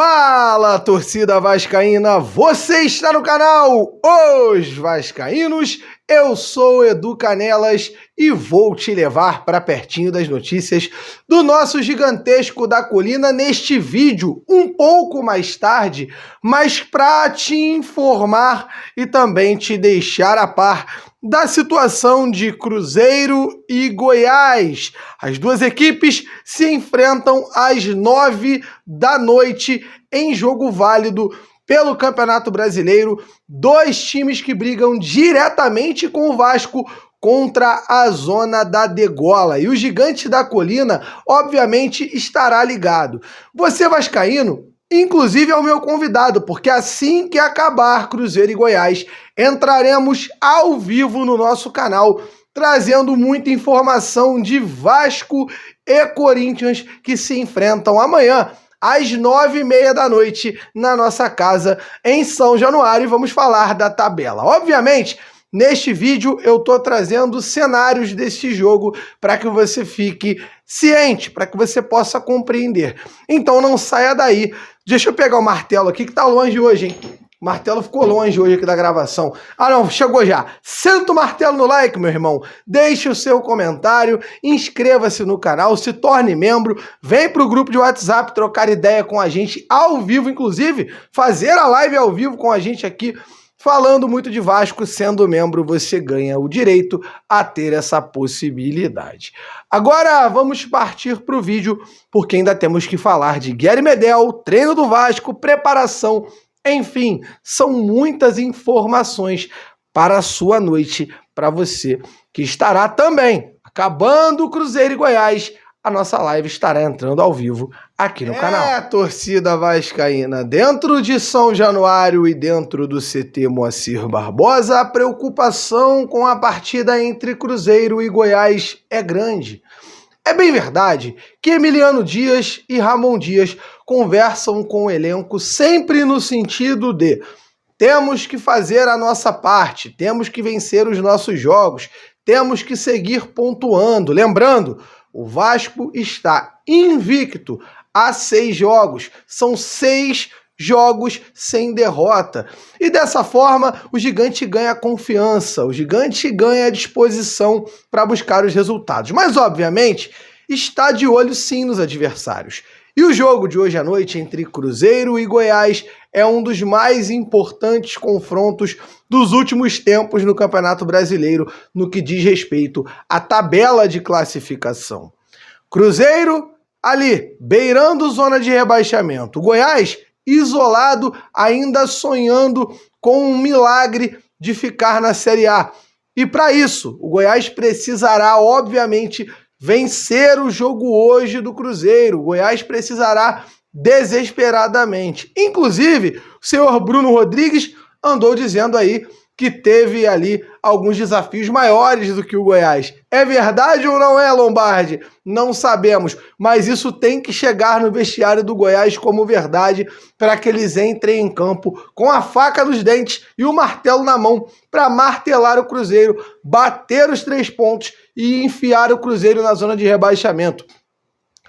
Fala, torcida vascaína, você está no canal Os Vascaínos, eu sou Edu Canelas e vou te levar para pertinho das notícias do nosso gigantesco da colina neste vídeo, um pouco mais tarde, mas para te informar e também te deixar a par da situação de Cruzeiro e Goiás. As duas equipes se enfrentam às 9 da noite em jogo válido pelo Campeonato Brasileiro. Dois times que brigam diretamente com o Vasco contra a zona da degola. E o gigante da colina, obviamente, estará ligado. Você vascaíno, inclusive é o meu convidado, porque assim que acabar Cruzeiro e Goiás, entraremos ao vivo no nosso canal, trazendo muita informação de Vasco e Corinthians que se enfrentam amanhã às 9h30 da noite na nossa casa em São Januário, e vamos falar da tabela. Obviamente, neste vídeo eu estou trazendo cenários desse jogo para que você fique ciente, para que você possa compreender. Então não saia daí. Deixa eu pegar o martelo aqui que tá longe hoje, hein? O martelo ficou longe hoje aqui da gravação. Ah não, chegou já. Senta o martelo no like, meu irmão. Deixe o seu comentário, inscreva-se no canal, se torne membro, vem pro grupo de WhatsApp trocar ideia com a gente ao vivo, inclusive fazer a live ao vivo com a gente aqui, falando muito de Vasco. Sendo membro, você ganha o direito a ter essa possibilidade. Agora vamos partir para o vídeo, porque ainda temos que falar de Guilherme Medel, treino do Vasco, preparação, enfim, são muitas informações para a sua noite, para você que estará também acabando o Cruzeiro e Goiás. A nossa live estará entrando ao vivo aqui no canal. Torcida vascaína, dentro de São Januário e dentro do CT Moacir Barbosa, a preocupação com a partida entre Cruzeiro e Goiás é grande. É bem verdade que Emiliano Dias e Ramon Dias conversam com o elenco sempre no sentido de temos que fazer a nossa parte, temos que vencer os nossos jogos, temos que seguir pontuando. Lembrando, o Vasco está invicto a 6 jogos, são 6 jogos sem derrota. E dessa forma, o gigante ganha confiança, o gigante ganha disposição para buscar os resultados. Mas, obviamente, está de olho sim nos adversários. E o jogo de hoje à noite entre Cruzeiro e Goiás é um dos mais importantes confrontos dos últimos tempos no Campeonato Brasileiro no que diz respeito à tabela de classificação. Cruzeiro ali, beirando zona de rebaixamento. Goiás isolado, ainda sonhando com um milagre de ficar na Série A. E para isso, o Goiás precisará, obviamente, vencer o jogo hoje do Cruzeiro. O Goiás precisará desesperadamente. Inclusive, o senhor Bruno Rodrigues andou dizendo aí que teve ali alguns desafios maiores do que o Goiás. É verdade ou não é, Lombardi? Não sabemos, mas isso tem que chegar no vestiário do Goiás como verdade para que eles entrem em campo com a faca nos dentes e o martelo na mão para martelar o Cruzeiro, bater os 3 pontos e enfiar o Cruzeiro na zona de rebaixamento.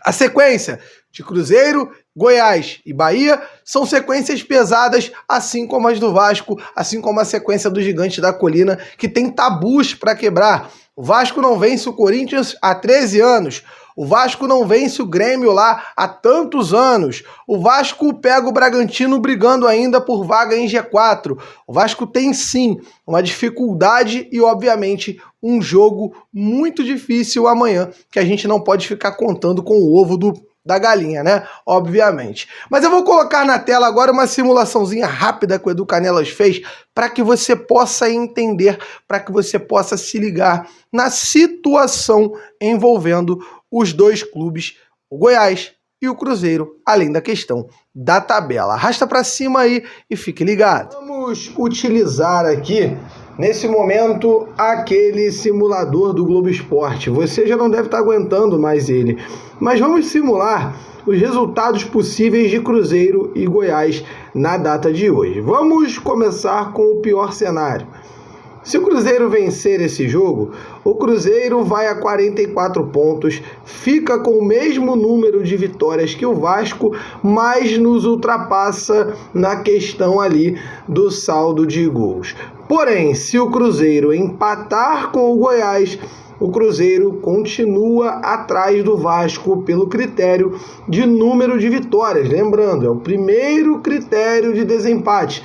A sequência de Cruzeiro, Goiás e Bahia são sequências pesadas, assim como as do Vasco, assim como a sequência do Gigante da Colina, que tem tabus para quebrar. O Vasco não vence o Corinthians há 13 anos. O Vasco não vence o Grêmio lá há tantos anos. O Vasco pega o Bragantino brigando ainda por vaga em G4. O Vasco tem sim uma dificuldade e, obviamente, um jogo muito difícil amanhã, que a gente não pode ficar contando com o ovo da galinha, né? Obviamente. Mas eu vou colocar na tela agora uma simulaçãozinha rápida que o Edu Canelas fez para que você possa entender, para que você possa se ligar na situação envolvendo os dois clubes, o Goiás e o Cruzeiro, além da questão da tabela. Arrasta para cima aí e fique ligado. Vamos utilizar aqui, nesse momento, aquele simulador do Globo Esporte. Você já não deve estar aguentando mais ele. Mas vamos simular os resultados possíveis de Cruzeiro e Goiás na data de hoje. Vamos começar com o pior cenário. Se o Cruzeiro vencer esse jogo, o Cruzeiro vai a 44 pontos, fica com o mesmo número de vitórias que o Vasco, mas nos ultrapassa na questão ali do saldo de gols. Porém, se o Cruzeiro empatar com o Goiás, o Cruzeiro continua atrás do Vasco pelo critério de número de vitórias. Lembrando, é o primeiro critério de desempate.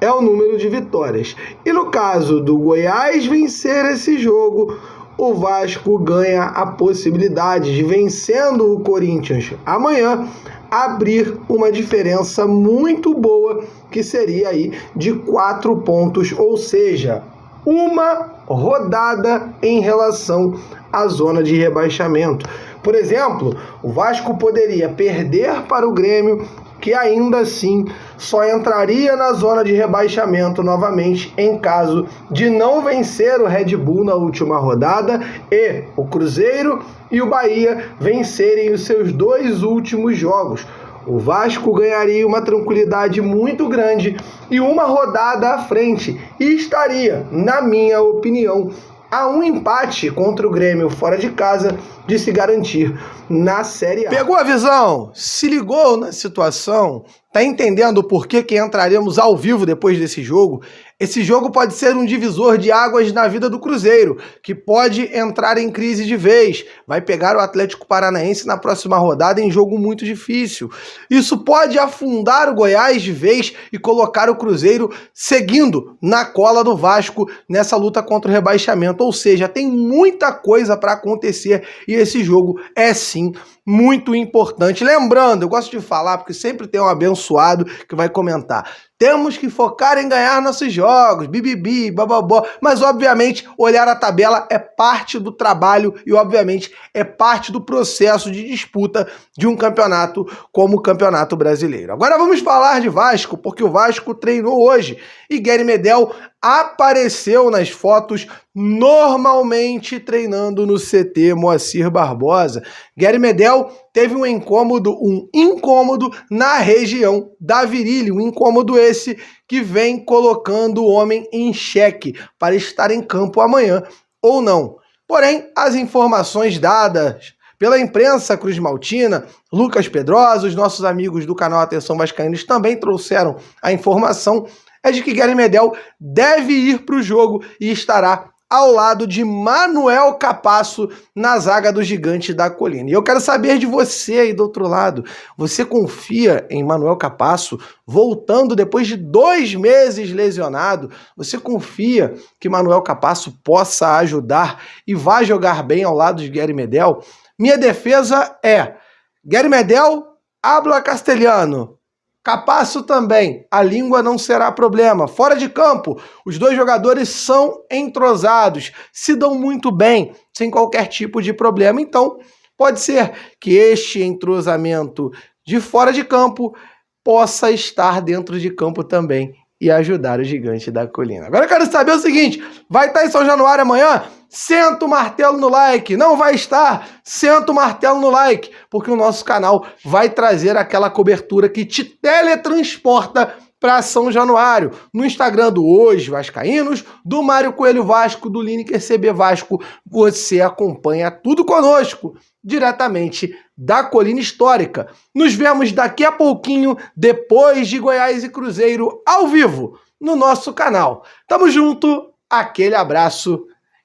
É o número de vitórias. E no caso do Goiás vencer esse jogo, o Vasco ganha a possibilidade de, vencendo o Corinthians amanhã, abrir uma diferença muito boa, que seria aí de 4 pontos, ou seja, uma rodada em relação à zona de rebaixamento. Por exemplo, o Vasco poderia perder para o Grêmio, que ainda assim só entraria na zona de rebaixamento novamente em caso de não vencer o Red Bull na última rodada e o Cruzeiro e o Bahia vencerem os seus 2 últimos jogos. O Vasco ganharia uma tranquilidade muito grande e uma rodada à frente e estaria, na minha opinião, a um empate contra o Grêmio fora de casa de se garantir na Série A. Pegou a visão? Se ligou na situação? Tá entendendo por que entraremos ao vivo depois desse jogo? Esse jogo pode ser um divisor de águas na vida do Cruzeiro, que pode entrar em crise de vez. Vai pegar o Atlético Paranaense na próxima rodada em jogo muito difícil. Isso pode afundar o Goiás de vez e colocar o Cruzeiro seguindo na cola do Vasco nessa luta contra o rebaixamento. Ou seja, tem muita coisa para acontecer e esse jogo é sim muito importante. Lembrando, eu gosto de falar porque sempre tem um abençoado que vai comentar. Temos que focar em ganhar nossos jogos, bibibi, bababó, mas obviamente olhar a tabela é parte do trabalho e obviamente é parte do processo de disputa de um campeonato como o Campeonato Brasileiro. Agora vamos falar de Vasco, porque o Vasco treinou hoje e Guerry Medel apareceu nas fotos normalmente treinando no CT Moacir Barbosa. Guerry Medel teve um incômodo na região da virilha, um incômodo esse que vem colocando o homem em xeque para estar em campo amanhã ou não. Porém, as informações dadas pela imprensa cruzmaltina, Lucas Pedrosa, os nossos amigos do canal Atenção Vascaínos também trouxeram a informação, é de que Guerry Medel deve ir para o jogo e estará ao lado de Manuel Capasso na zaga do Gigante da Colina. E eu quero saber de você aí do outro lado. Você confia em Manuel Capasso voltando depois de 2 meses lesionado? Você confia que Manuel Capasso possa ajudar e vá jogar bem ao lado de Guerry Medel? Minha defesa é: Guerry Medel habla castelhano. Capasso também, a língua não será problema. Fora de campo, os 2 jogadores são entrosados, se dão muito bem, sem qualquer tipo de problema. Então, pode ser que este entrosamento de fora de campo possa estar dentro de campo também e ajudar o Gigante da Colina. Agora eu quero saber o seguinte: vai estar em São Januário amanhã? Senta o martelo no like. Não vai estar? Senta o martelo no like, porque o nosso canal vai trazer aquela cobertura que te teletransporta para São Januário. No Instagram do Hoje Vascaínos, do Mário Coelho Vasco, do Lineker CB Vasco, você acompanha tudo conosco, diretamente da Colina Histórica. Nos vemos daqui a pouquinho, depois de Goiás e Cruzeiro, ao vivo, no nosso canal. Tamo junto, aquele abraço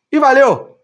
e valeu!